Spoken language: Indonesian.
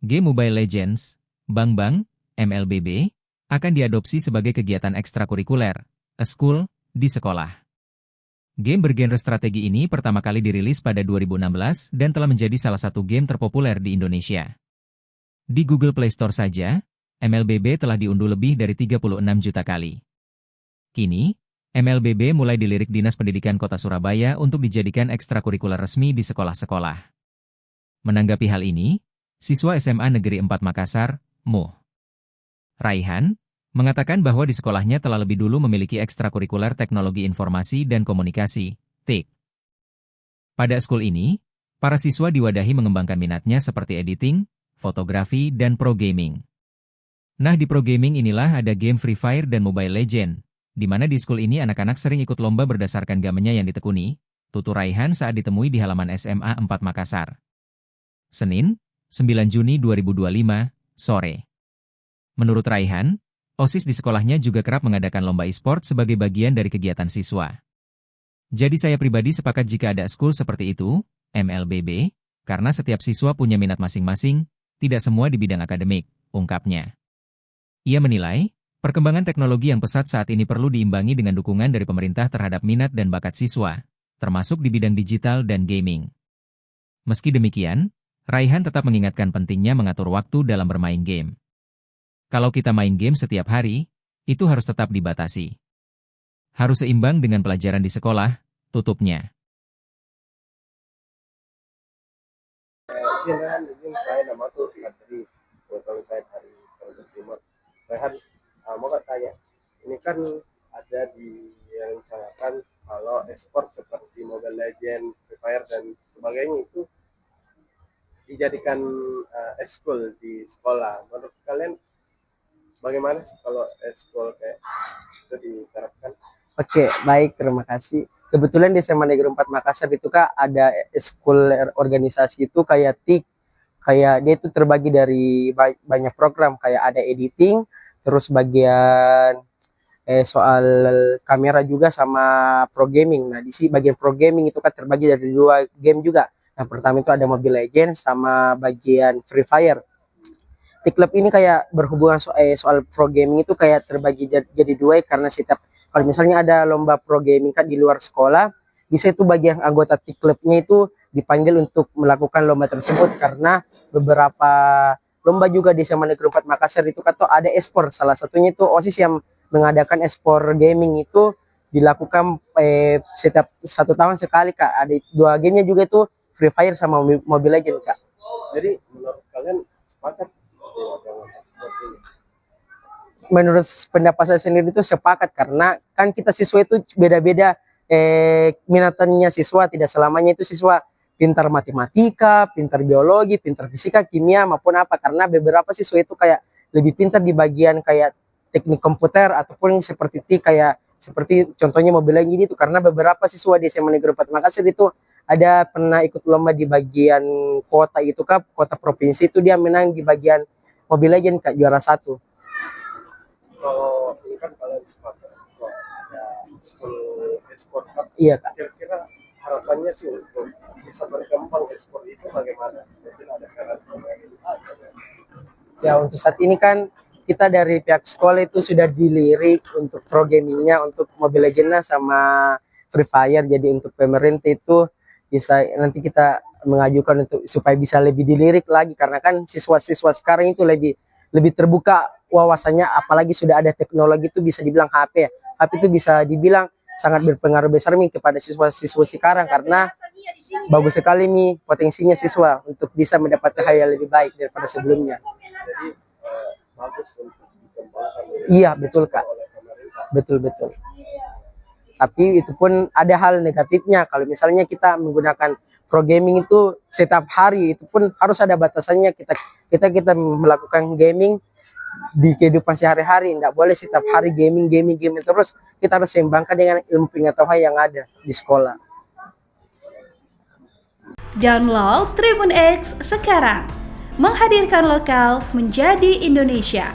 Game Mobile Legends, Bang, MLBB, akan diadopsi sebagai kegiatan ekstrakurikuler, eskul, di sekolah. Game bergenre strategi ini pertama kali dirilis pada 2016 dan telah menjadi salah satu game terpopuler di Indonesia. Di Google Play Store saja, MLBB telah diunduh lebih dari 36 juta kali. Kini, MLBB mulai dilirik Dinas Pendidikan Kota Surabaya untuk dijadikan ekstrakurikuler resmi di sekolah-sekolah. Menanggapi hal ini, siswa SMA Negeri 4 Makassar, Mo. Raihan, mengatakan bahwa di sekolahnya telah lebih dulu memiliki ekstrakurikuler teknologi informasi dan komunikasi, TIK. Pada eskul ini, para siswa diwadahi mengembangkan minatnya seperti editing, fotografi, dan pro gaming. Nah, di pro gaming inilah ada game Free Fire dan Mobile Legends, di mana di eskul ini anak-anak sering ikut lomba berdasarkan gamenya yang ditekuni, tutur Raihan saat ditemui di halaman SMA 4 Makassar. Senin, 9 Juni 2025, sore. Menurut Raihan, OSIS di sekolahnya juga kerap mengadakan lomba e-sport sebagai bagian dari kegiatan siswa. Jadi saya pribadi sepakat jika ada eskul seperti itu, MLBB, karena setiap siswa punya minat masing-masing, tidak semua di bidang akademik, ungkapnya. Ia menilai, perkembangan teknologi yang pesat saat ini perlu diimbangi dengan dukungan dari pemerintah terhadap minat dan bakat siswa, termasuk di bidang digital dan gaming. Meski demikian, Raihan tetap mengingatkan pentingnya mengatur waktu dalam bermain game. Kalau kita main game setiap hari, itu harus tetap dibatasi. Harus seimbang dengan pelajaran di sekolah, tutupnya. Saya nama tuh dari kalau saya dari Timur. Rehan, mau tanya, ini kan ada di yang rencanakan kalau e-sport seperti Mobile Legends, Free Fire dan sebagainya itu dijadikan eskul di sekolah. Menurut kalian bagaimana sih kalau eskul kayak itu diterapkan? Oke, baik, terima kasih. Kebetulan di SMA Negeri 4 Makassar itu Kak ada eskul organisasi itu kayak TIK. Kayak dia itu terbagi dari banyak program, kayak ada editing, terus bagian soal kamera juga sama pro gaming. Nah, di sini bagian pro gaming itu kan terbagi dari 2 game juga. Yang pertama itu ada Mobile Legends sama bagian Free Fire. Di klub ini kayak berhubungan soal pro gaming itu kayak terbagi jadi 2 karena setiap kalau misalnya ada lomba pro gaming kan di luar sekolah, bisa itu bagian anggota klubnya itu dipanggil untuk melakukan lomba tersebut karena beberapa lomba juga di SMA Negeri 4 Makassar itu kan tuh ada e-sport. Salah satunya itu OSIS yang mengadakan e-sport gaming itu dilakukan setiap 1 tahun sekali Kak. Ada 2 gamenya juga itu Free Fire sama Mobile Legends Kak. Jadi menurut kalian sepakat menurut pendapat saya sendiri itu sepakat karena kan kita siswa itu beda-beda minatannya siswa, tidak selamanya itu siswa pintar matematika, pintar biologi, pintar fisika, kimia maupun apa, karena beberapa siswa itu kayak lebih pintar di bagian kayak teknik komputer ataupun seperti kayak seperti contohnya Mobile Legends itu, karena beberapa siswa di SMA Negeri 4 Makassar itu ada pernah ikut lomba di bagian kota itu Kak, kota provinsi itu dia menang di bagian Mobile Legends Kak, juara 1. Kalau ini kan kalian sepakat kalau ada e-sport Cup, iya Kak. Kira-kira harapannya sih untuk bisa berkembang e-sport itu bagaimana? Mungkin ada cara Ya untuk saat ini kan kita dari pihak sekolah itu sudah dilirik untuk pro gamingnya untuk Mobile Legends sama Free Fire. Jadi untuk pemerintah itu bisa nanti kita mengajukan untuk supaya bisa lebih dilirik lagi karena kan siswa-siswa sekarang itu lebih terbuka wawasannya, apalagi sudah ada teknologi itu bisa dibilang HP. HP itu bisa dibilang sangat berpengaruh besar nih kepada siswa-siswa sekarang karena bagus sekali nih potensinya siswa untuk bisa mendapatkan hal yang lebih baik daripada sebelumnya. Jadi bagus untuk dikembangkan. Iya betul Kak, betul. Tapi itu pun ada hal negatifnya. Kalau misalnya kita menggunakan pro gaming itu setiap hari, itu pun harus ada batasannya. Kita melakukan gaming di kehidupan sehari-hari, tidak boleh setiap hari gaming terus. Kita harus seimbangkan dengan ilmu pengetahuan yang ada di sekolah. Download Tribun X sekarang, menghadirkan lokal menjadi Indonesia.